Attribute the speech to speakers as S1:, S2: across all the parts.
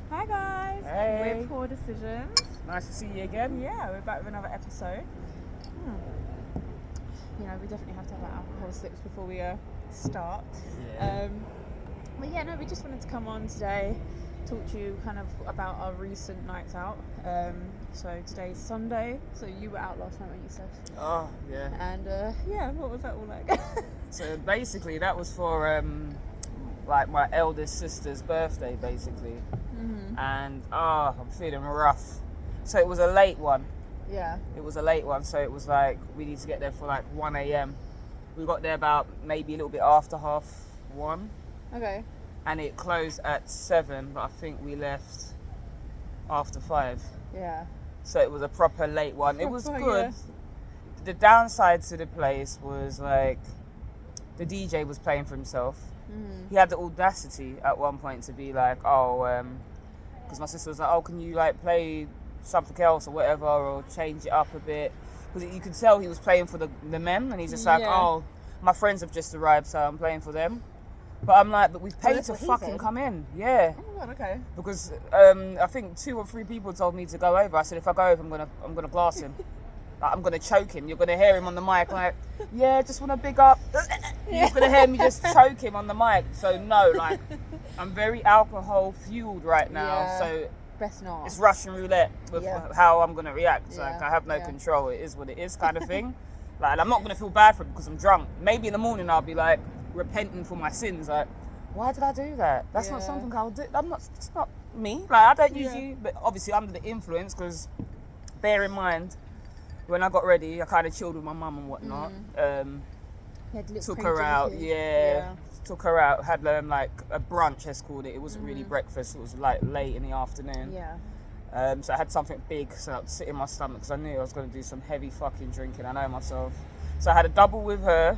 S1: Hi guys,
S2: Hey.
S1: we're Poor Decisions.
S2: Nice to see you again.
S1: Yeah, we're back with another episode. You know, we definitely have to have our alcohol sips before we start.
S2: Yeah.
S1: But yeah, no, we just wanted to come on today, talk to you kind of about our recent nights out. So today's Sunday, so you were out last night, weren't you, Steph?
S2: Oh, yeah.
S1: And yeah, what was that all like?
S2: So basically, that was for like my eldest sister's birthday, basically.
S1: Mm-hmm.
S2: And I'm feeling rough. So it was a late one.
S1: Yeah.
S2: It was a late one. So it was like we need to get there for like 1 a.m. We got there about maybe a little bit after 1:30.
S1: Okay.
S2: And it closed at 7, but I think we left after 5.
S1: Yeah.
S2: So it was a proper late one. It was
S1: Proper,
S2: good.
S1: yeah.
S2: The downside to the place was like the DJ was playing for himself.
S1: Mm-hmm.
S2: He had the audacity at one point to be like, because my sister was like, can you like play something else or whatever, or change it up a bit? Because you could tell he was playing for the men, and he's just like,
S1: Yeah.
S2: my friends have just arrived, so I'm playing for them. But I'm like, but we've paid
S1: that's
S2: to
S1: what he
S2: fucking
S1: said.
S2: come in. Yeah.
S1: Oh my god, okay.
S2: Because I think 2 or 3 people told me to go over. I said, if I go over, I'm gonna glass him. Like, I'm gonna choke him. You're gonna hear him on the mic like, yeah, just wanna big up. You're gonna hear me just choke him on the mic. So no, like, I'm very alcohol fueled right now.
S1: Yeah.
S2: So
S1: Best not.
S2: it's Russian roulette with
S1: Yeah.
S2: how I'm gonna react.
S1: Yeah,
S2: Like, I have no
S1: yeah.
S2: control. It is what it is, kind of thing. Like, and I'm not gonna feel bad for it because I'm drunk. Maybe in the morning I'll be like repenting for my sins. Like, why did I do that? That's not
S1: Yeah.
S2: something I'll do. It's not me. Like, I don't
S1: Yeah.
S2: usually, but obviously under the influence. Because bear in mind, when I got ready, I kind of chilled with my mum and whatnot.
S1: You had little
S2: Took her out,
S1: pre-drinking.
S2: yeah. Took her out. Had like a brunch, let's call it. It wasn't really breakfast. It was like late in the afternoon.
S1: Yeah.
S2: So I had something big so it sit in my stomach because I knew I was going to do some heavy fucking drinking. I know myself. So I had a double with her.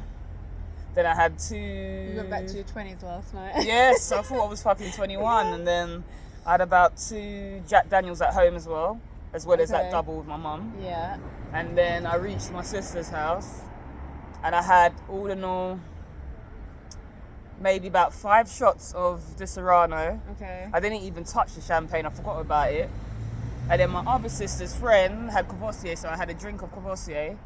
S2: Then I had 2.
S1: You went back to your 20s last night.
S2: Yes, I thought I was fucking 21. And then I had about 2 Jack Daniels at home as well as that
S1: Okay.
S2: double with my mum.
S1: Yeah.
S2: And then I reached my sister's house and I had, all in all, maybe about 5 shots of the Serrano.
S1: Okay.
S2: I didn't even touch the champagne, I forgot about it. And then my other sister's friend had Courvoisier, so I had a drink of Courvoisier.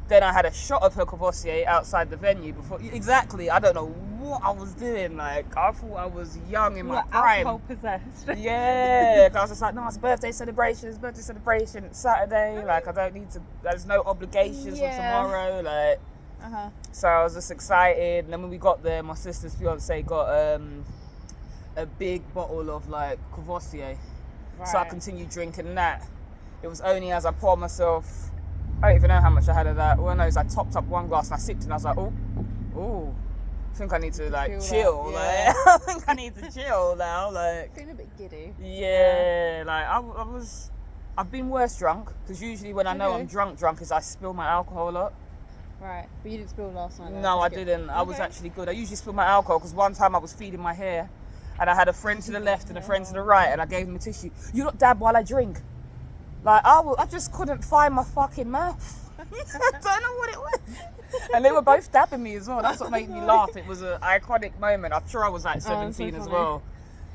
S2: Then I had a shot of her Courvoisier outside the venue before. Exactly, I don't know what I was doing. Like, I thought I was young in
S1: You
S2: my
S1: were
S2: prime.
S1: alcohol possessed.
S2: Yeah, 'cause I was just like, no, it's a birthday celebration. It's Saturday. Like, I don't need to. There's no obligations for
S1: Yeah.
S2: tomorrow. Like, so I was just excited. And then when we got there, my sister's fiance got a big bottle of like Courvoisier.
S1: Right.
S2: So I continued drinking that. It was only as I poured myself, I don't even know how much I had of that. All I know is I topped up 1 glass and I sipped it and I was like, oh, I think I need to like
S1: feel that,
S2: chill.
S1: yeah.
S2: Like, I think I need to chill now. Like,
S1: Feeling a bit giddy.
S2: yeah, like I've been worse drunk because usually when I know
S1: Okay.
S2: I'm drunk is I spill my alcohol a lot.
S1: Right. But you didn't spill last night. though.
S2: No, I
S1: That's good.
S2: didn't. I was
S1: Okay.
S2: actually good. I usually spill my alcohol because one time I was feeding my hair and I had a friend to the left and a friend to the right and I gave them a tissue. You not dab while I drink. Like, I just couldn't find my fucking mouth. I don't know what it was. And they were both dabbing me as well. That's what made me laugh. It was an iconic moment. I'm sure I was like 17
S1: so
S2: as
S1: funny.
S2: well.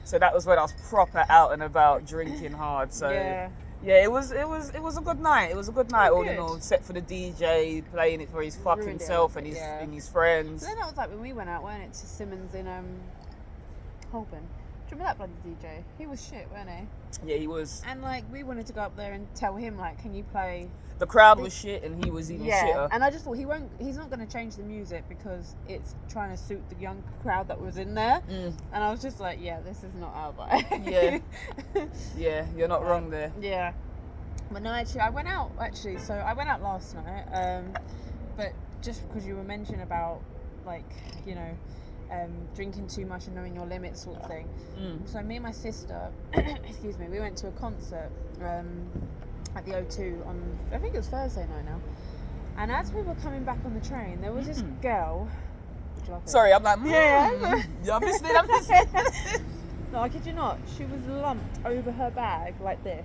S2: So that was when I was proper out and about drinking hard. So yeah, it was a good night. It was a good night all in
S1: Good.
S2: all, except for the DJ playing it for his fucking
S1: Ruined it a
S2: self
S1: little
S2: and
S1: bit, yeah.
S2: his friends.
S1: So then that was like when we went out, weren't it, to Simmons in Holborn. Do you remember that bloody DJ? He was shit, weren't he?
S2: Yeah, he was.
S1: And like we wanted to go up there and tell him like, can you play?
S2: The crowd was shit and he was even shitter.
S1: And I just thought he's not going to change the music because it's trying to suit the young crowd that was in there. And I was just like, yeah, this is not our vibe.
S2: Yeah. Yeah, you're not wrong there.
S1: Yeah. But no, actually, I went out last night. But just because you were mentioning about like, you know, drinking too much and knowing your limits sort of thing. So me and my sister, excuse me, we went to a concert at the O2 on, I think it was Thursday night now. And as we were coming back on the train, there was this girl. Would you like it?
S2: Sorry, I'm like,
S1: Yeah.
S2: I'm listening.
S1: No, I kid you not. She was lumped over her bag like this.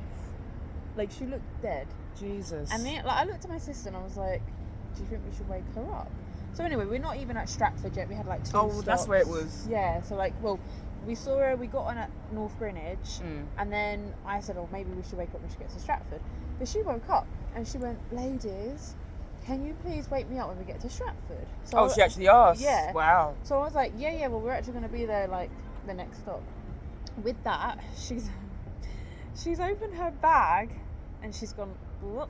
S1: Like she looked dead.
S2: Jesus.
S1: And me, like, I looked at my sister and I was like, do you think we should wake her up? So anyway, we're not even at Stratford yet. We had like 2
S2: Oh,
S1: stops.
S2: that's where it was.
S1: Yeah, so like, well, we saw her, we got on at North Greenwich, and then I said, oh, maybe we should wake up when she gets to Stratford. But she woke up and she went, ladies, can you please wake me up when we get to Stratford? So
S2: she actually asked?
S1: Yeah.
S2: Wow.
S1: So I was like, yeah, well, we're actually going to be there, like, the next stop. With that, she's opened her bag and she's gone, whoop,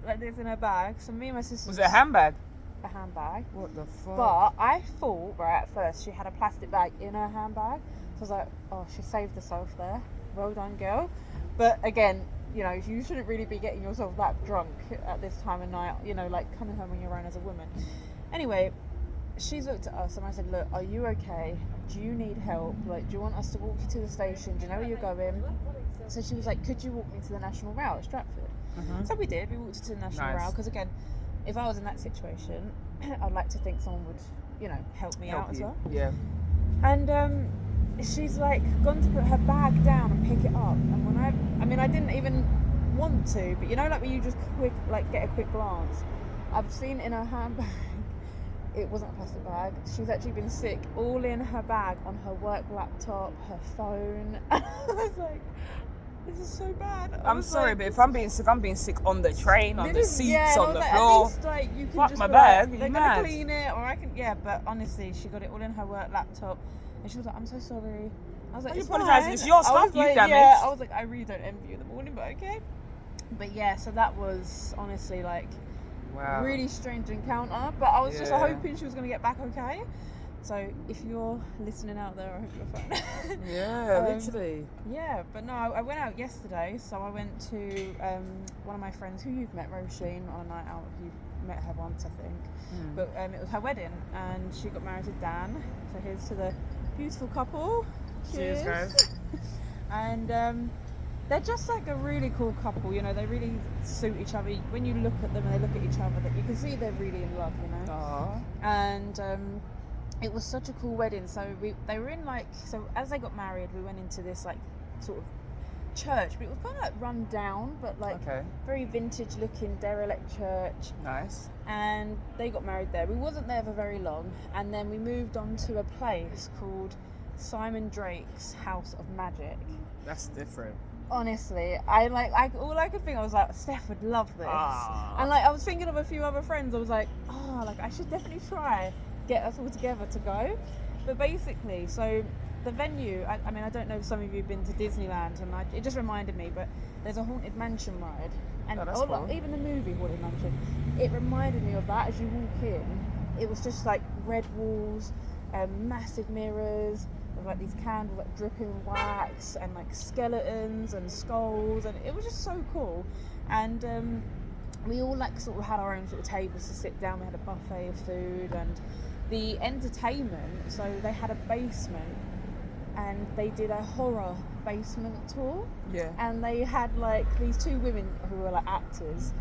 S1: like this in her bag. So me and my sister...
S2: Was it a handbag?
S1: A handbag.
S2: What the fuck?
S1: But I thought, right, at first, she had a plastic bag in her handbag. So I was like, oh, she saved herself there. Well done, girl. But again, you know, you shouldn't really be getting yourself that drunk at this time of night, you know, like coming home on your own as a woman. Anyway, she's looked at us and I said, look, are you okay? Do you need help? Like, do you want us to walk you to the station? Do you know where you're going? So she was like, could you walk me to the National Rail at Stratford? So we did. We walked to the National Rail because, again, if I was in that situation, I'd like to think someone would, you know, help me out as well.
S2: Yeah.
S1: And she's like gone to put her bag down and pick it up. And when I didn't even want to, but you know, like when you just get a quick glance, I've seen in her handbag, it wasn't a plastic bag. She's actually been sick all in her bag on her work laptop, her phone. I was like, this is so bad.
S2: I'm sorry, but if I'm being sick on the train, on the seats, on the
S1: like,
S2: floor,
S1: at least, like, you can
S2: fuck
S1: just
S2: my
S1: be
S2: bag.
S1: Like, they're gonna clean it, or I can. Yeah, but honestly, she got it all in her work laptop, and she was like, "I'm so sorry." I was like,
S2: you
S1: "It's
S2: apologise,
S1: fine."
S2: it's your stuff you damaged.
S1: Yeah, I was like, I really don't envy you in the morning, but okay. But yeah, so that was honestly like really strange encounter. But I was just hoping she was gonna get back okay. So if you're listening out there, I hope you're fine.
S2: Yeah, literally.
S1: Yeah, but no, I went out yesterday. So I went to one of my friends who you've met, Roisin, on a night out. You've met her once, I think. But it was her wedding, and she got married to Dan. So here's to the beautiful couple.
S2: Cheers, guys.
S1: And they're just like a really cool couple. You know, they really suit each other. When you look at them and they look at each other, that you can see they're really in love. You know.
S2: Aww.
S1: And it was such a cool wedding. So they were in as they got married, we went into this like sort of church, but it was kind of like run down, but like very vintage looking derelict church.
S2: Nice.
S1: And they got married there. We wasn't there for very long, and then we moved on to a place called Simon Drake's House of Magic.
S2: That's different.
S1: Honestly, all I could think, I was like, Steph would love this. And like I was thinking of a few other friends. I was like, like I should definitely try get us all together to go. But basically, so the venue, I mean, I don't know if some of you have been to Disneyland, and it just reminded me, but there's a Haunted Mansion ride, and
S2: cool.
S1: Even the movie Haunted Mansion, it reminded me of that. As you walk in, it was just like red walls, massive mirrors with like these candles like dripping wax, and like skeletons and skulls, and it was just so cool. And we all like sort of had our own sort of tables to sit down. We had a buffet of food, and the entertainment, so they had a basement, and they did a horror basement tour. Yeah. And they had like these two women who were like actors,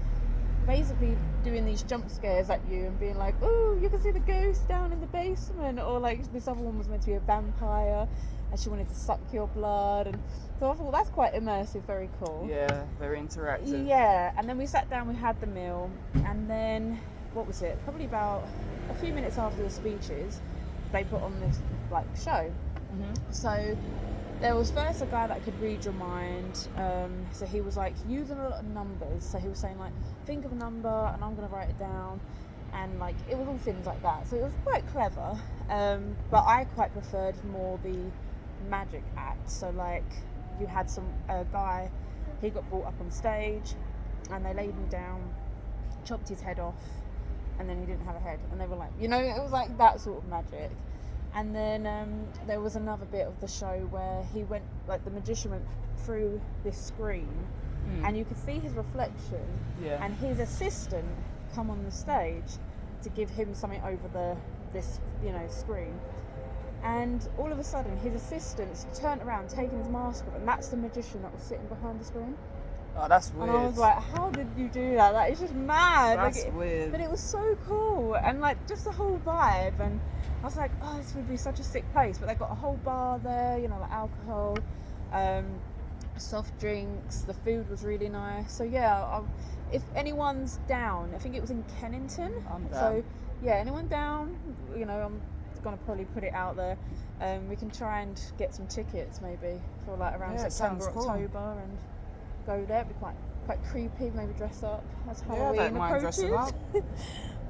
S1: basically doing these jump scares at you and being like, "Oh, you can see the ghost down in the basement," or like this other one was meant to be a vampire, and she wanted to suck your blood. And so I thought that's quite immersive, very cool.
S2: Yeah, very interactive.
S1: Yeah, and then we sat down, we had the meal, and then what was it? Probably about a few minutes after the speeches, they put on this like show. So there was first a guy that could read your mind. So he was like using a lot of numbers. So he was saying like, think of a number and I'm gonna write it down, and like it was all things like that. So it was quite clever. But I quite preferred more the magic act. So like you had a guy, he got brought up on stage, and they laid him down, chopped his head off, and then he didn't have a head, and they were like, you know, it was like that sort of magic. And then there was another bit of the show where he went, like the magician went through this screen, and you could see his reflection, and his assistant come on the stage to give him something over this screen. And all of a sudden, his assistant's turned around, taking his mask off, and that's the magician that was sitting behind the screen.
S2: Oh, that's weird.
S1: And I was like, how did you do that? That is just mad.
S2: That's weird.
S1: But it was so cool, and like just the whole vibe. And I was like, oh, this would be such a sick place. But they got a whole bar there, you know, like alcohol, soft drinks. The food was really nice. So yeah, if anyone's down, I think it was in Kennington.
S2: I'm down.
S1: So yeah, anyone down, you know, I'm gonna probably put it out there. We can try and get some tickets maybe for like around September, October, and go there. It'd be quite creepy. Maybe dress up as Halloween
S2: I don't mind dressing up.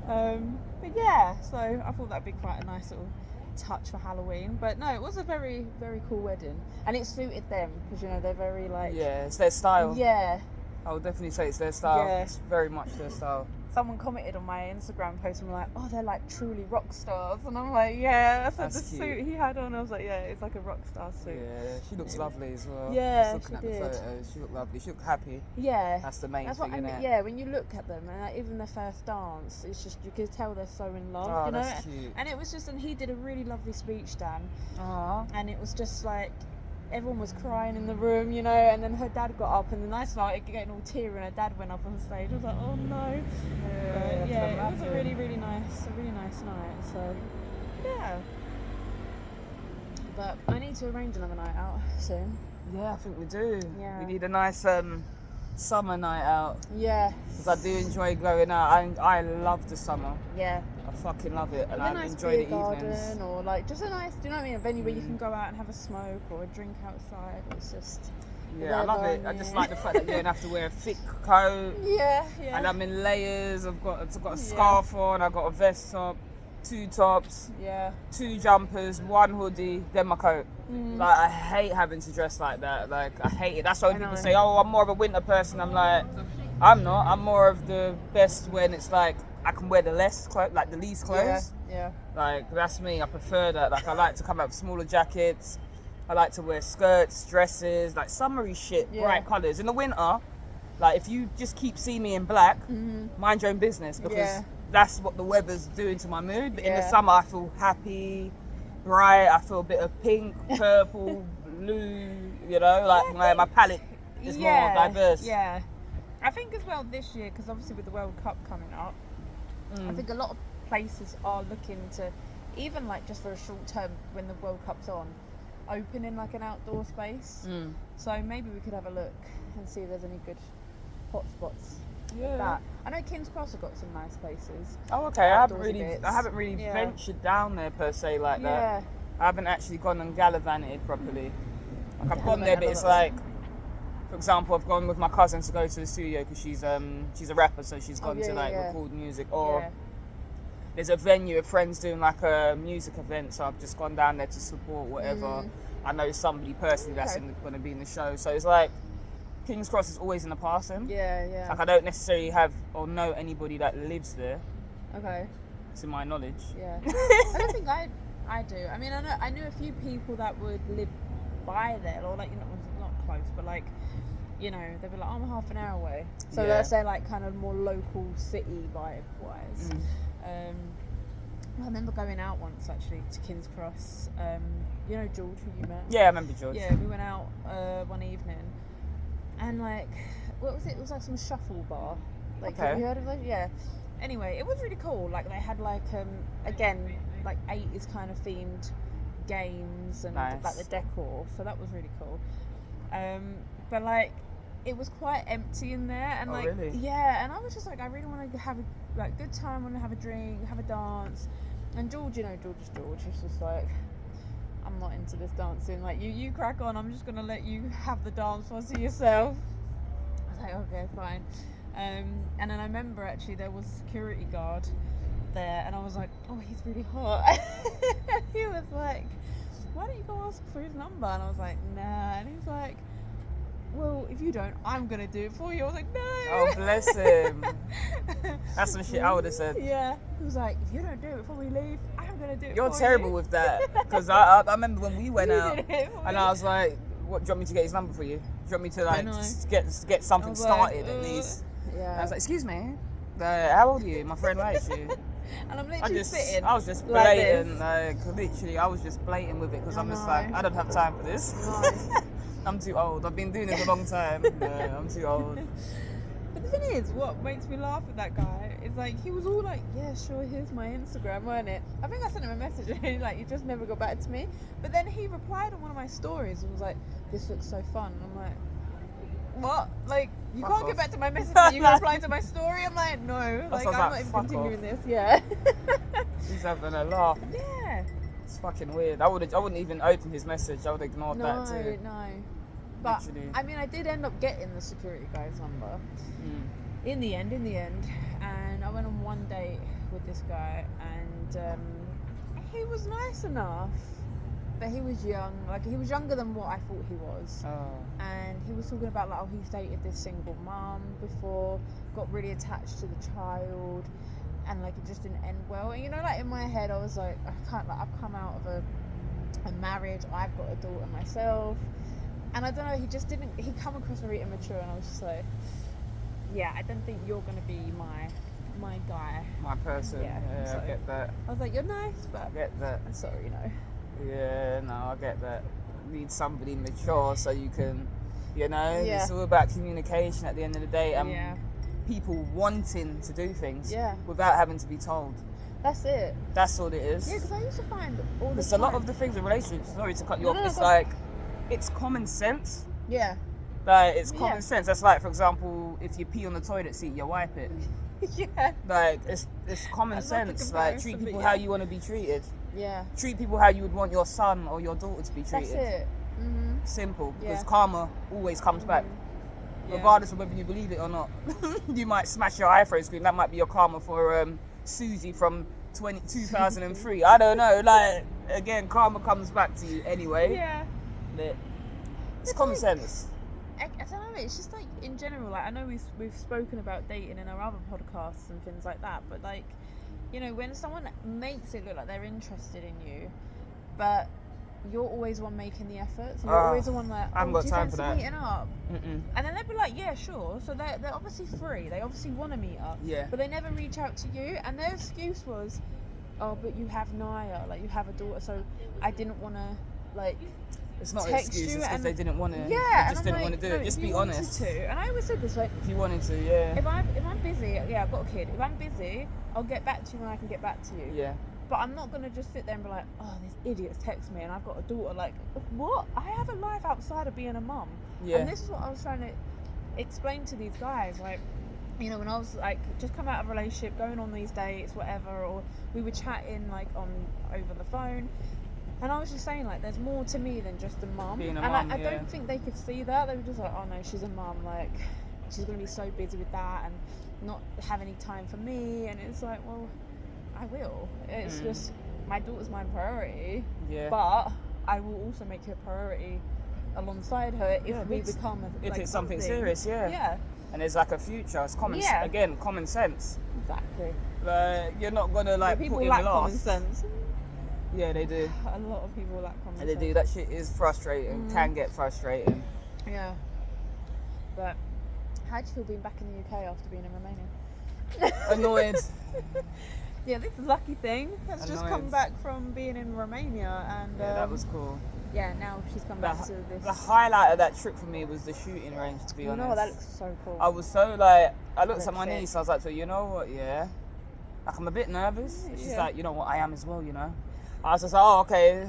S1: But yeah, so I thought that'd be quite a nice little touch for Halloween. But no, it was a very, very cool wedding, and it suited them because you know they're very like
S2: it's their style.
S1: Yeah,
S2: I would definitely say it's their style.
S1: Yeah.
S2: It's very much their style.
S1: Someone commented on my Instagram post and were like, oh, they're like truly rock stars. And I'm like, yeah, that's the suit he had on. I was like, yeah, it's like a rock star suit.
S2: Yeah, she looks lovely as well.
S1: Yeah,
S2: Just looking at the photos, she looked lovely. She looked happy.
S1: Yeah.
S2: That's the main
S1: that's
S2: thing,
S1: what
S2: innit?
S1: Yeah, when you look at them, and like, even their first dance, it's just, you could tell they're so in love,
S2: Oh,
S1: you know?
S2: that's cute.
S1: And it was just, and he did a really lovely speech, Dan.
S2: Aww.
S1: And it was just like, everyone was crying in the room, you know, and then her dad got up, and then I started getting all teary, and her dad went up on stage. I was like, oh no. Yeah, it was a really nice night. So, yeah. But I need to arrange another night out soon.
S2: Yeah, I think we do.
S1: Yeah.
S2: We need a nice summer night out.
S1: Yeah.
S2: Because I do enjoy going out. I love the summer.
S1: Yeah.
S2: I fucking love it, and
S1: a
S2: I
S1: nice
S2: enjoy
S1: beer
S2: the
S1: garden,
S2: evenings.
S1: or like just a nice, do you know what I mean? A venue where you can go out and have a smoke or a drink outside. It's just.
S2: Yeah, I love it. I just like the fact that you don't have to wear a thick coat.
S1: Yeah.
S2: And I'm in layers. I've got a scarf on. I've got a vest top, 2 tops, 2 jumpers, 1 hoodie, then my coat. Like I hate having to dress like that. Like I hate it. That's why when people say, "Oh, I'm more of a winter person." I'm like, I'm not. I'm more of the best when it's like I can wear the least clothes.
S1: Yeah.
S2: Like that's me. I prefer that. Like I like to come out with smaller jackets. I like to wear skirts, dresses, like summery shit, bright colours. In the winter, like if you just keep seeing me in black, mind your own business, because that's what the weather's doing to my mood. But in the summer, I feel happy, bright. I feel a bit of pink, purple, blue. You know, like my palette is more diverse.
S1: Yeah. I think as well this year, because obviously with the World Cup coming up, I think a lot of places are looking to, even like just for a short term when the World Cup's on, open in like an outdoor space. So maybe we could have a look and see if there's any good hot spots. That. I know King's Cross have got some nice places.
S2: Oh, okay. I haven't really ventured down there per se like that. I haven't actually gone and gallivanted properly. Like I've gone there, but it's like, for example, I've gone with my cousin to go to the studio because she's a rapper, so she's gone to record music. Or there's a venue of friends doing like a music event, so I've just gone down there to support whatever. I know somebody personally that's going to be in the show, so it's like King's Cross is always in the passing.
S1: Yeah.
S2: Like I don't necessarily have or know anybody that lives there.
S1: Okay.
S2: To my knowledge.
S1: Yeah. I don't think I do. I mean, I knew a few people that would live by there, or like, you know, not close, but like, you know, they'd be like, I'm half an hour away. So let's say like kind of more local city vibe wise. I remember going out once actually to King's Cross. You know George, who you met?
S2: Yeah, I remember George.
S1: Yeah, we went out one evening, and like, what was it? It was like some shuffle bar. Like, have you heard of those? Yeah. Anyway, it was really cool. Like they had like again like 80s kind of themed games and like the decor. So that was really cool. But like, it was quite empty in there, and like, and I was just like, I really want to have a like good time, want to have a drink, have a dance. And George, you know, George is George. He's just like, I'm not into this dancing. Like, you crack on. I'm just gonna let you have the dance floor to yourself. I was like, okay, fine. And then I remember actually there was a security guard there, and I was like, oh, he's really hot. And he was like, why don't you go ask for his number? And I was like, nah. And he's like, well, if you don't, I'm gonna do it for you. I was like, no.
S2: Oh, bless him. That's some shit I would have said.
S1: Yeah. He was like, if you don't do it before we leave, I'm gonna do it.
S2: You're
S1: for
S2: terrible
S1: you.
S2: with that. Because I remember when we went out,
S1: did it for
S2: and
S1: me.
S2: I was like, what? Do you want me to get his number for you? Do you want me to like just get something started at least?
S1: Yeah.
S2: And I was like, excuse me, how old are you? My friend likes you.
S1: And I'm literally sitting.
S2: I was just
S1: like
S2: blatant, literally, I was just blatant with it because I'm just like, I don't have time for this.
S1: No.
S2: I'm too old. I've been doing this a long time. No, I'm too old.
S1: But the thing is, what makes me laugh with that guy is like, he was all like, yeah, sure, here's my Instagram, weren't it? I think I sent him a message and he's like, you just never got back to me. But then he replied on one of my stories and was like, this looks so fun. And I'm like, what? Like, you can't get back to my message, but you can reply to my story? I'm like, no, like, I'm not even continuing this. Yeah.
S2: He's having a laugh.
S1: Yeah.
S2: It's fucking weird. I wouldn't even open his message. I would ignore that too.
S1: No. But
S2: Literally.
S1: I mean, I did end up getting the security guy's number. In the end, and I went on one date with this guy, and he was nice enough, but he was young. Like, he was younger than what I thought he was. And he was talking about, like, oh, he's dated this single mum before, got really attached to the child, and like it just didn't end well. And you know, like in my head, I was like, I can't. Like, I've come out of a marriage. I've got a daughter myself, and I don't know. He just didn't. He come across very immature, and I was just like, yeah, I don't think you're gonna be my guy.
S2: My person. Yeah,
S1: so
S2: I get that.
S1: I was like, you're nice, but
S2: I get that.
S1: I'm sorry, you know.
S2: Yeah, no, I get that. You need somebody mature so you can, you know,
S1: Yeah.
S2: it's all about communication at the end of the day, and people wanting to do things without having to be told.
S1: That's it.
S2: That's all it is.
S1: Yeah, because I used to find all the
S2: Because
S1: time.
S2: a lot of the things in relationships, sorry to cut you off,
S1: No,
S2: it's
S1: go on.
S2: like, it's common sense.
S1: Yeah.
S2: Like, it's common
S1: Yeah.
S2: sense. That's like, for example, if you pee on the toilet seat, you wipe it.
S1: Yeah.
S2: Like, it's common
S1: I love the
S2: sense. Like, treat
S1: comparison,
S2: people
S1: but
S2: how
S1: yeah.
S2: you want to be treated.
S1: Yeah.
S2: Treat people how you would want your son or your daughter to be treated.
S1: That's it. Mm-hmm.
S2: Simple. Because
S1: Yeah.
S2: karma always comes back.
S1: Yeah.
S2: Regardless of whether you believe it or not. You might smash your iPhone screen. That might be your karma for Susie from 2003. I don't know. Like, again, karma comes back to you anyway.
S1: Yeah.
S2: But it's
S1: It's
S2: common
S1: like-
S2: sense.
S1: I don't know. It's just like in general. Like, I know we've spoken about dating in our other podcasts and things like that. But like, you know, when someone makes it look like they're interested in you, but you're always the one making the effort. So you're always the one like,
S2: I haven't got
S1: do you
S2: time for
S1: fancy
S2: that.
S1: meeting up?
S2: Mm-mm.
S1: And then they'd be like, yeah, sure. So they're obviously free. They obviously want to meet up.
S2: Yeah.
S1: But they never reach out to you. And their excuse was, oh, but you have Naya. Like, you have a daughter. So I didn't want to, like,
S2: It's not an
S1: text
S2: excuse.
S1: you
S2: It's because
S1: and-
S2: they didn't want to.
S1: yeah.
S2: They
S1: And
S2: just
S1: I'm
S2: didn't
S1: like,
S2: want to do
S1: no,
S2: it. Just
S1: if
S2: be
S1: you wanted
S2: honest.
S1: to. And I always said this, like,
S2: If you wanted to, yeah.
S1: if I'm busy, yeah, I've got a kid. If I'm busy, I'll get back to you when I can get back to you.
S2: Yeah.
S1: But I'm not gonna just sit there and be like, oh, this idiot's text me and I've got a daughter. Like, what? I have a life outside of being a mum.
S2: Yeah.
S1: And this is what I was trying to explain to these guys. Like, you know, when I was like just come out of a relationship, going on these dates, whatever, or we were chatting like over the phone. And I was just saying, like, there's more to me than just a mum.
S2: Being a
S1: and
S2: mum,
S1: I
S2: yeah.
S1: don't think they could see that. They were just like, oh no, she's a mum. Like, she's gonna be so busy with that and not have any time for me. And it's like, well, I will. It's just my daughter's my priority.
S2: Yeah.
S1: But I will also make her a priority alongside her if
S2: Yeah,
S1: we
S2: it's-
S1: become
S2: if
S1: like
S2: it's something
S1: something.
S2: serious, yeah.
S1: Yeah.
S2: And there's like a future. It's common.
S1: Yeah.
S2: Again, common sense.
S1: Exactly.
S2: Like, you're not gonna like
S1: People
S2: put in
S1: lack
S2: last.
S1: common sense.
S2: Yeah, they do.
S1: A lot of people lack common
S2: And
S1: sense.
S2: they do. That shit is frustrating. Can get frustrating.
S1: Yeah. But how do you feel being back in the UK after being in Romania?
S2: Annoyed.
S1: Yeah, this lucky thing has just come
S2: Annoyed.
S1: back from being in Romania, and
S2: Yeah, that was cool.
S1: yeah, now she's come
S2: The,
S1: back to this.
S2: the highlight of that trip for me was the shooting range, to be
S1: you
S2: honest.
S1: know what? That looks so cool.
S2: I was so like, I looked
S1: Looks
S2: at my
S1: sick.
S2: niece, I was like, so you know what, yeah? Like, I'm a bit nervous. And she's
S1: Yeah.
S2: like, you know what, I am as well, you know? I was just like, oh, okay,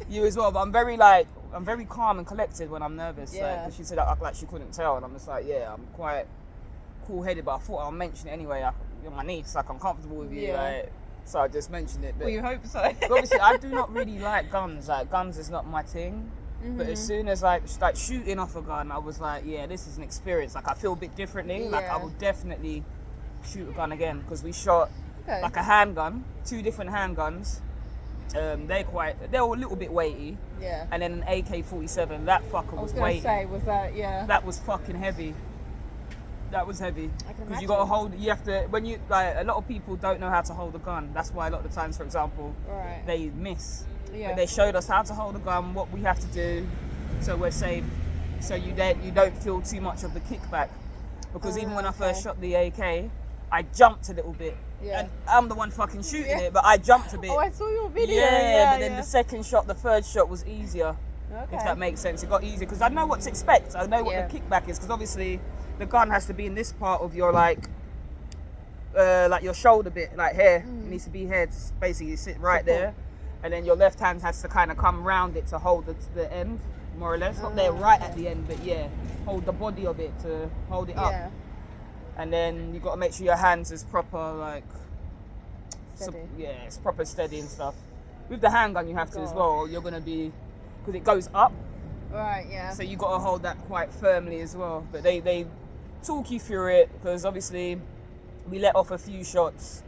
S2: you as well. But I'm very calm and collected when I'm nervous.
S1: Yeah.
S2: Because she said like she couldn't tell. And I'm just like, yeah, I'm quite cool-headed, but I thought I'll mention it anyway. You're my niece, like, I'm comfortable with you.
S1: Yeah.
S2: Like, so I just mentioned it. But,
S1: well, you hope so.
S2: but obviously, I do not really like guns. Like, guns is not my thing. But as soon as like shooting off a gun, I was like, yeah, this is an experience. Like, I feel a bit differently. Like, I
S1: Yeah.
S2: will definitely shoot a gun again, because we shot
S1: Okay.
S2: like a handgun, 2 different handguns. They're a little bit weighty,
S1: Yeah.
S2: and then an AK-47. That fucker
S1: I was
S2: was
S1: gonna
S2: weighty.
S1: say, was that
S2: That was fucking heavy. That was heavy.
S1: I can
S2: Because you gotta
S1: imagine.
S2: hold. You have to. When you like, a lot of people don't know how to hold a gun. That's why a lot of the times, for example,
S1: Right.
S2: they miss.
S1: Yeah.
S2: But they showed us how to hold a gun, what we have to do, so we're safe. So you don't feel too much of the kickback. Because even when I first
S1: okay.
S2: shot the AK, I jumped a little bit.
S1: Yeah.
S2: And I'm the one fucking shooting
S1: Yeah.
S2: it, but I jumped a bit.
S1: Oh, I saw your video.
S2: Yeah, but then the second shot, the third shot was easier.
S1: Okay.
S2: If that makes sense. It got easier because I know what to expect. I know what
S1: Yeah.
S2: the kickback is, because obviously the gun has to be in this part of your like your shoulder bit, like here. It needs to be here to basically sit right there, and then your left hand has to kind of come round it to hold the end, more or less. Not there right at the end, but yeah, hold the body of it to hold it up.
S1: Yeah.
S2: And then you got to make sure your hands is proper, like
S1: Steady.
S2: yeah, it's proper steady and stuff. With the handgun, you have to as well. Or you're gonna be, because it goes up.
S1: Right. Yeah.
S2: So you got to hold that quite firmly as well. But they talk you through it, because obviously we let off a few shots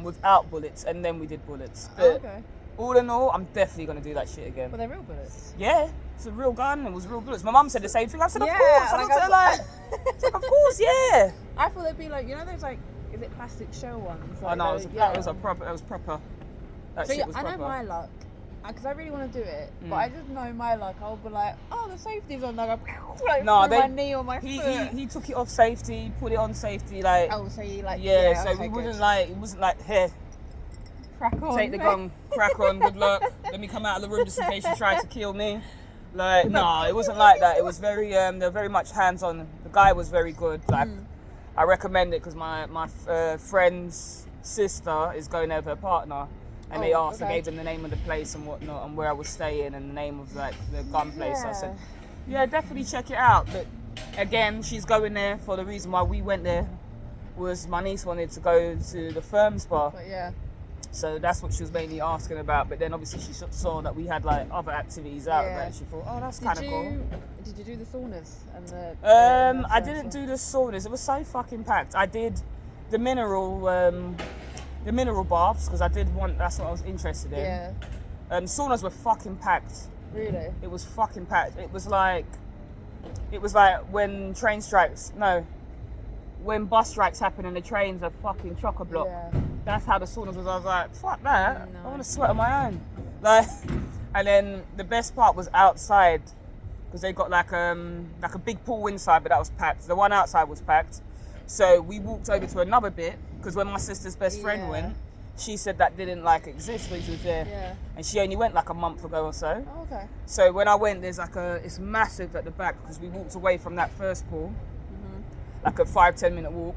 S2: without bullets, and then we did bullets. But
S1: Okay.
S2: all in all, I'm definitely gonna do that shit again.
S1: Well, they're real bullets.
S2: Yeah, it's a real gun. It was real bullets. My mum said the same thing. I said, of
S1: Yeah,
S2: course. I
S1: like,
S2: looked at her like, it's like, of course, yeah.
S1: I thought they'd be like, you know, those like, is it plastic shell ones? Like
S2: I know,
S1: those-
S2: that was proper. That
S1: So
S2: shit
S1: yeah,
S2: was
S1: I
S2: proper.
S1: know my luck, because I really want to do it, but I just know my luck. I'll be like, oh, the safety's on, like,
S2: No,
S1: through my knee or my
S2: he,
S1: foot.
S2: he took it off safety, put it on safety, like.
S1: Oh, so you like,
S2: Yeah, so
S1: okay,
S2: we wouldn't
S1: good.
S2: like, it wasn't like, here,
S1: Crack on.
S2: take the gun, crack on, good luck. Let me come out of the room just in case you try to kill me. Like, no, it wasn't like that. It was very, they're very much hands-on. The guy was very good. Like, I recommend it because my friend's sister is going there with her partner, and they asked, I gave them the name of the place and whatnot, and where I was staying, and the name of like the gun place. So I said, yeah, definitely check it out. But again, she's going there for the reason why we went there was my niece wanted to go to the firm spa.
S1: But yeah.
S2: So that's what she was mainly asking about. But then obviously she saw that we had like other activities out of
S1: Yeah.
S2: it. She thought, oh, that's kind of cool.
S1: Did you do the saunas and the?
S2: I didn't do the saunas. It was so fucking packed. I did the mineral baths because I did want. That's what I was interested in.
S1: Yeah.
S2: Saunas were fucking packed.
S1: Really?
S2: It was fucking packed. It was like when train strikes. No, when bus strikes happen and the trains are fucking chock-a-block.
S1: Yeah.
S2: That's how the saunas was. I was like, fuck that.
S1: No.
S2: I want to sweat on my own. Like, and then the best part was outside because they got like a big pool inside, but that was packed. The one outside was packed. So we walked over to another bit because when my sister's best friend went, she said that didn't like exist when she was there.
S1: Yeah.
S2: And she only went like a month ago or so.
S1: Oh, okay.
S2: So when I went, there's like it's massive at the back because we walked away from that first pool, like a 5-10 minute walk.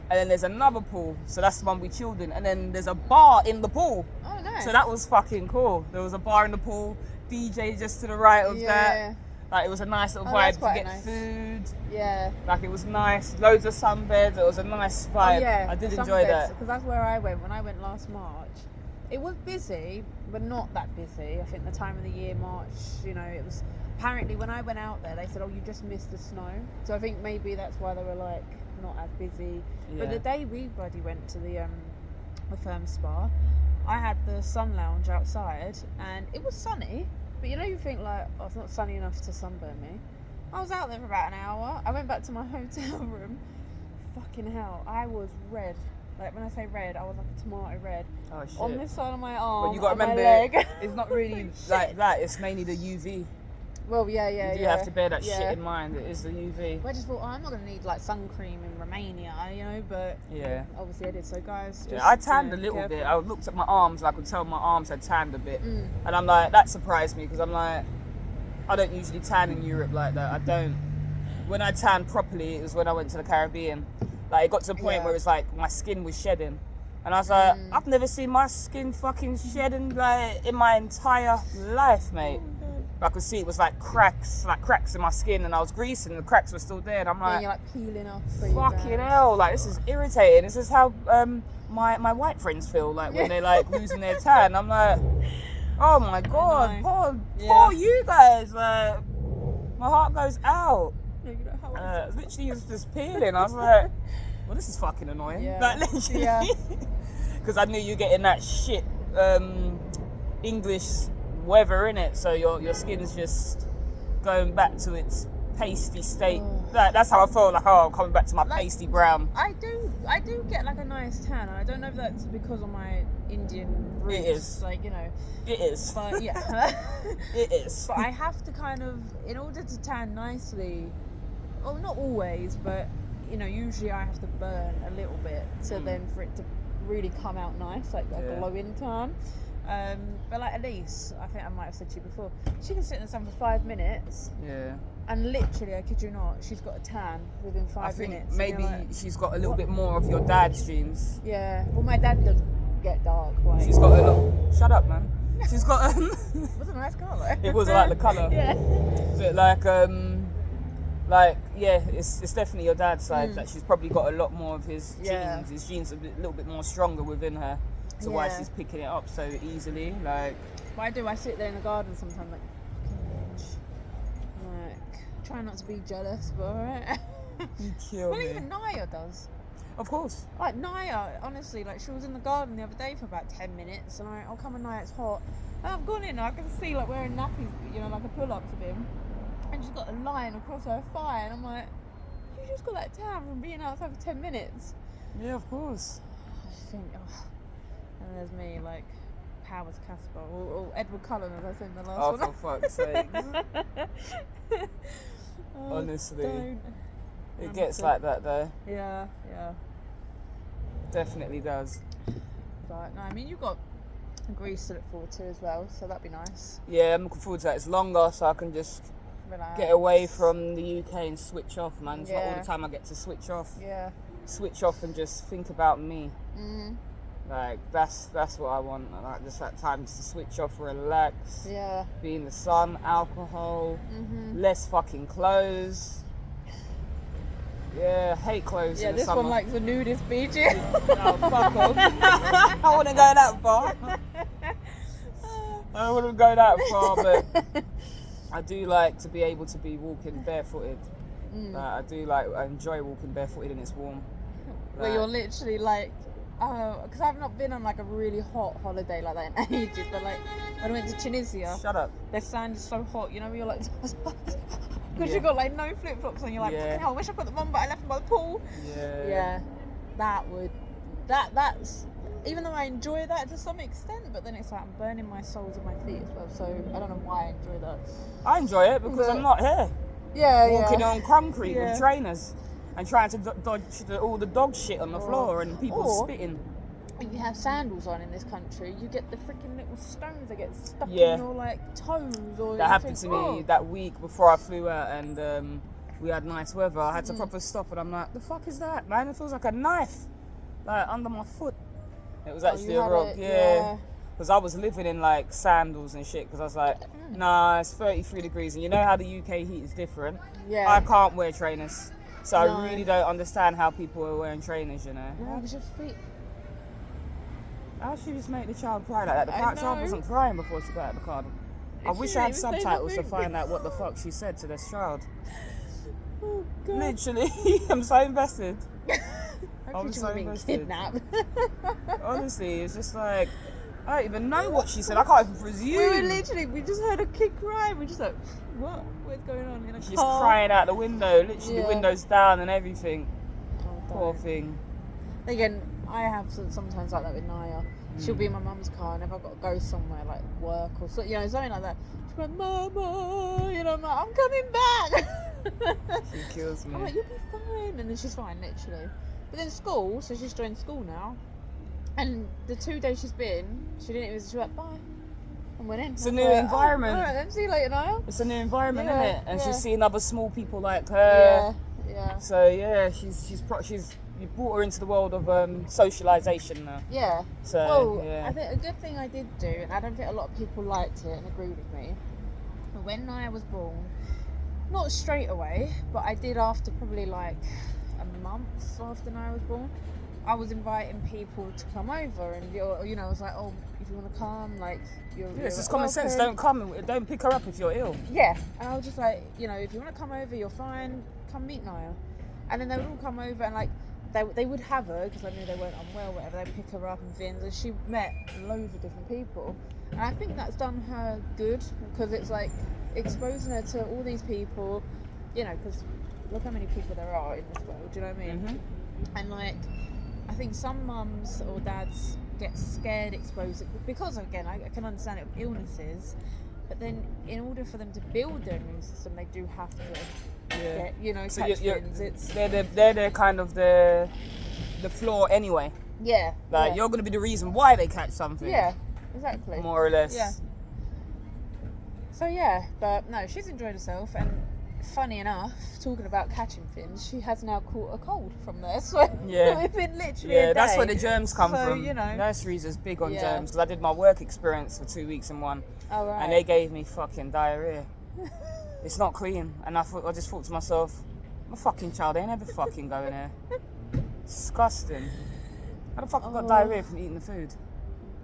S2: And then there's another pool, so that's the one we chilled in. And then there's a bar in the pool.
S1: Oh, nice.
S2: So that was fucking cool. There was a bar in the pool, DJ just to the right of that. Like it was a nice little vibe to get food.
S1: Yeah.
S2: Like it was nice. Loads of sunbeds. It was a nice vibe.
S1: Oh, yeah.
S2: I did enjoy that.
S1: Because that's where I went when I went last March. It was busy, but not that busy. I think the time of the year, March, you know, it was apparently when I went out there, they said, oh, you just missed the snow. So I think maybe that's why they were like not as busy.
S2: Yeah.
S1: But the day we bloody went to the firm spa, I had the sun lounge outside and it was sunny. But you know, you think like, oh, it's not sunny enough to sunburn me. I was out there for about an hour. I went back to my hotel room. Fucking hell, I was red. Like when I say red, I was like a tomato red.
S2: Oh shit.
S1: On this side of my arm,
S2: But you got to
S1: on my
S2: remember,
S1: leg.
S2: it's not really like that. It's mainly the UV.
S1: Well, yeah.
S2: You do have to bear that shit in mind. It is the UV.
S1: But I just thought, oh, I'm not going to need like sun cream in Romania, you know, but
S2: Yeah.
S1: obviously I did. So guys, just,
S2: I tanned a
S1: be
S2: little
S1: careful.
S2: bit. I looked at my arms. I could tell my arms had tanned a bit.
S1: Mm.
S2: And I'm like, that surprised me because I'm like, I don't usually tan in Europe like that. I don't. When I tanned properly, it was when I went to the Caribbean. Like it got to the point where it's like my skin was shedding. And I was like, I've never seen my skin fucking shedding like in my entire life, mate. I could see it was like cracks in my skin, and I was greasing, and the cracks were still there. And I'm
S1: Yeah,
S2: like,
S1: you're like peeling off.
S2: fucking hell, like this is irritating. This is how my white friends feel like when they're like losing their tan. I'm like, oh my god, poor you guys. Like my heart goes out. Literally, it's just peeling. I was like, well, this is fucking annoying.
S1: Yeah.
S2: Like literally, because I knew you getting that shit English weather in it, so your skin's just going back to its pasty state. That's how I felt. Like, oh, I'm coming back to my pasty brown.
S1: I do get like a nice tan, and I don't know if that's because of my Indian roots.
S2: It is.
S1: Like, you know.
S2: It is.
S1: But yeah.
S2: It is.
S1: But I have to kind of, in order to tan nicely, well, not always, but you know, usually I have to burn a little bit to then for it to really come out nice, like a glowing tan. But like Elise, I think I might have said to you before, she can sit in the sun for 5 minutes.
S2: Yeah.
S1: And literally, I kid you not, she's got a tan within 5 minutes.
S2: I think maybe
S1: like,
S2: she's got a little bit more of your dad's genes.
S1: Yeah. Well, my dad does get dark. Like,
S2: She's got a lot. Shut up, man. She's got.
S1: it was a nice colour.
S2: It was like the colour.
S1: Yeah.
S2: But it's definitely your dad's side that she's probably got a lot more of his genes. His genes are a little bit more stronger within her. to why
S1: Yeah.
S2: she's picking it up so easily. Like,
S1: But I sit there in the garden sometimes, like, fucking bitch. Like, try not to be jealous, but alright.
S2: you kill
S1: Well,
S2: me.
S1: even Naya does.
S2: Of course.
S1: Like, Naya, honestly, like, she was in the garden the other day for about 10 minutes, and I'll come and Naya, it's hot. And I've gone in, and I can see, like, wearing nappies, you know, like a pull-ups of him. And she's got a line across her thigh, and I'm like, you just got that tan from being outside for 10 minutes.
S2: Yeah, of course.
S1: I just think, and there's me, like, Powers Casper, or Edward Cullen, as I said in the last
S2: Oh,
S1: one.
S2: for fuck's sake.
S1: Oh,
S2: Honestly.
S1: don't.
S2: It gets like that, though.
S1: Yeah.
S2: Definitely does.
S1: But, no, I mean, you've got Greece to look forward to as well, so that'd be nice.
S2: Yeah, I'm looking forward to that. It's longer, so I can just
S1: Relax.
S2: get away from the UK and switch off, man. It's not all
S1: Yeah.
S2: the time I get to switch off.
S1: Yeah.
S2: Switch off and just think about me.
S1: Mm-hmm.
S2: Like, that's what I want. I like just that time to switch off, relax,
S1: Yeah.
S2: be in the sun, alcohol,
S1: Mm-hmm.
S2: less fucking clothes. Yeah, hate clothes
S1: Yeah,
S2: in the
S1: this
S2: summer.
S1: one likes the nudist beach.
S2: Oh, fuck off. I wouldn't go that far. I wouldn't go that far, but I do like to be able to be walking barefooted. I I enjoy walking barefooted and it's warm.
S1: Where you're literally like, because I've not been on like a really hot holiday like that in ages, but like when I went to Tunisia,
S2: Shut up.
S1: the sand is so hot, you know, where you're like, because
S2: Yeah.
S1: you got like no flip flops on, you're like,
S2: Yeah.
S1: fucking hell, I wish I put them on, but I left them by the pool.
S2: Yeah.
S1: Yeah, that's even though I enjoy that to some extent, but then it's like I'm burning my soles of my feet as well, so I don't know why I enjoy that.
S2: I enjoy it because I'm not here.
S1: Yeah,
S2: Walking on concrete
S1: Yeah.
S2: with trainers and trying to dodge all the dog shit on the floor and people
S1: Or-
S2: spitting.
S1: If you have sandals on in this country, you get the freaking little stones that get stuck
S2: Yeah.
S1: in your like toes. Or
S2: That
S1: you
S2: happened
S1: think,
S2: to me
S1: "Oh."
S2: that week before I flew out and we had nice weather. I had to proper stop and I'm like, the fuck is that, man? It feels like a knife, like under my foot. It was actually
S1: you
S2: a
S1: had
S2: rock,
S1: it,
S2: yeah. Because I was living in like sandals and shit because I was like, nah, it's 33 degrees and you know how the UK heat is different.
S1: Yeah.
S2: I can't wear trainers. So
S1: No.
S2: I really don't understand how people are wearing trainers, you know.
S1: No, because your feet.
S2: How should you just make the child cry like that? The
S1: I
S2: child
S1: know.
S2: wasn't crying before she got out of the car. I
S1: She
S2: wish
S1: didn't
S2: I had
S1: even say
S2: subtitles to
S1: nothing.
S2: find out what the fuck she said to this child.
S1: Oh god.
S2: Literally, I'm so invested.
S1: I
S2: I'm
S1: think she
S2: so
S1: was being
S2: invested.
S1: kidnapped.
S2: Honestly, it's just like, I don't even know what she said. I can't even presume.
S1: we were literally, we just heard a kid cry. We just like, what? What's going on? In a
S2: She's
S1: car?
S2: crying out the window, literally
S1: Yeah.
S2: the windows down and everything.
S1: Oh,
S2: Poor
S1: don't.
S2: thing.
S1: Again, I have sometimes like that with Naya. She'll be in my mum's car, and if I've got to go somewhere like work or so, you know, something like that, she'll be like, Mama, you know, I'm like, I'm coming back.
S2: She kills me.
S1: I'm like, you'll be fine, and then she's fine, literally. But then school, so she's joined school now, and the 2 days she's been, she didn't even. She was like, bye, and went in.
S2: It's a new environment.
S1: Oh, all right, then see you later, Naya.
S2: It's a new environment,
S1: Yeah,
S2: isn't it? And
S1: yeah.
S2: she's seeing other small people like her.
S1: Yeah.
S2: So yeah, she's you brought her into the world of socialisation now.
S1: Yeah.
S2: So
S1: Well,
S2: yeah.
S1: I think a good thing I did do, and I don't think a lot of people liked it and agreed with me, but when Naya was born, not straight away, but I did after probably like a month after Naya was born, I was inviting people to come over, and you know, I was like, oh, if you want to come, like, you're.
S2: Yeah, it's
S1: you're
S2: just common sense.
S1: welcome.
S2: Don't pick her up if you're ill.
S1: Yeah, and I was just like, you know, if you want to come over, you're fine. Come meet Naya, and then they would all come over and like. They would have her because I knew they weren't unwell, whatever. They'd pick her up and things, and she met loads of different people. And I think that's done her good because it's like exposing her to all these people, you know, because look how many people there are in this world, do you know what I mean?
S2: Mm-hmm.
S1: And like, I think some mums or dads get scared exposed because, again, I can understand it with illnesses, but then in order for them to build their immune system, they do have to.
S2: Yeah.
S1: Get, you know,
S2: So
S1: catch things. It's
S2: they're the kind of the flaw anyway.
S1: yeah,
S2: Like
S1: yeah.
S2: you're gonna be the reason why they catch something.
S1: Yeah, exactly.
S2: More or less.
S1: Yeah. So yeah, but no, she's enjoyed herself, and funny enough, talking about catching things, she has now caught a cold from there. So
S2: Yeah.
S1: we've been literally
S2: Yeah,
S1: a
S2: that's
S1: day.
S2: where the germs come
S1: So,
S2: from.
S1: you know.
S2: Nurseries is big on
S1: Yeah.
S2: germs because I did my work experience for 2 weeks in one,
S1: Oh, right.
S2: and they gave me fucking diarrhea. It's not clean, and I just thought to myself, I'm a fucking child, I ain't ever fucking going there. Disgusting. How the fuck I got
S1: Oh.
S2: diarrhea from eating the food?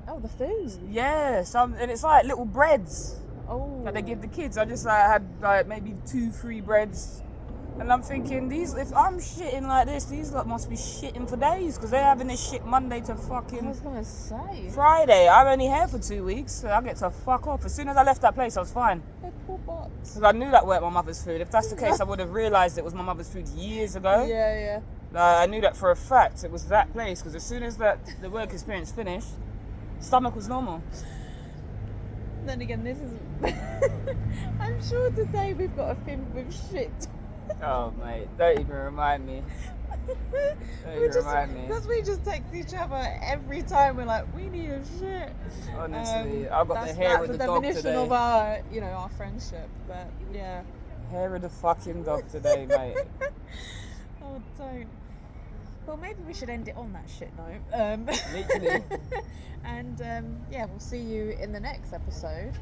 S1: Oh, the food.
S2: Yeah, and it's like little breads
S1: Oh.
S2: that they give the kids. I just like had like maybe 2-3 breads, and I'm thinking if I'm shitting like this, these lot must be shitting for days because they're having this shit Monday to
S1: I
S2: fucking
S1: was gonna say.
S2: Friday. I'm only here for 2 weeks, so I get to fuck off. As soon as I left that place, I was fine.
S1: They're poor bots.
S2: Because I knew that weren't my mother's food. If that's the case, I would have realised it was my mother's food years ago.
S1: Yeah.
S2: I knew that for a fact. It was that place because as soon as the work experience finished, stomach was normal.
S1: Then again, this is. I'm sure today we've got a thing with shit.
S2: Oh mate, don't even remind me.
S1: Because we just text each other every time. We're like, we need a shit.
S2: Honestly, I've got the hair of the dog
S1: definition
S2: today.
S1: of our, our friendship. But yeah.
S2: Hair of the fucking dog today, mate.
S1: Oh, don't. Well, maybe we should end it on that shit note.
S2: Literally.
S1: And yeah, we'll see you in the next episode.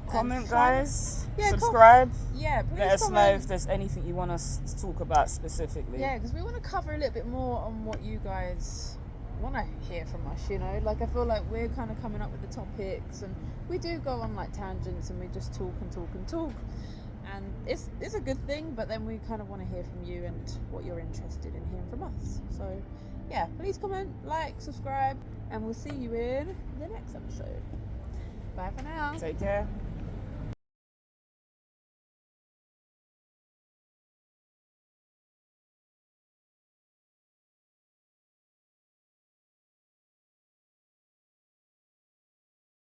S2: Comment, guys.
S1: Yeah,
S2: subscribe.
S1: Yeah, please
S2: Let us know
S1: comment.
S2: if there's anything you want us to talk about specifically.
S1: Yeah, because we want to cover a little bit more on what you guys want to hear from us, Like, I feel like we're kind of coming up with the topics, and we do go on, like, tangents, and we just talk and talk and talk. And it's a good thing, but then we kind of want to hear from you and what you're interested in hearing from us. So, yeah, please comment, like, subscribe, and we'll see you in the next episode. Bye for now.
S2: Take care.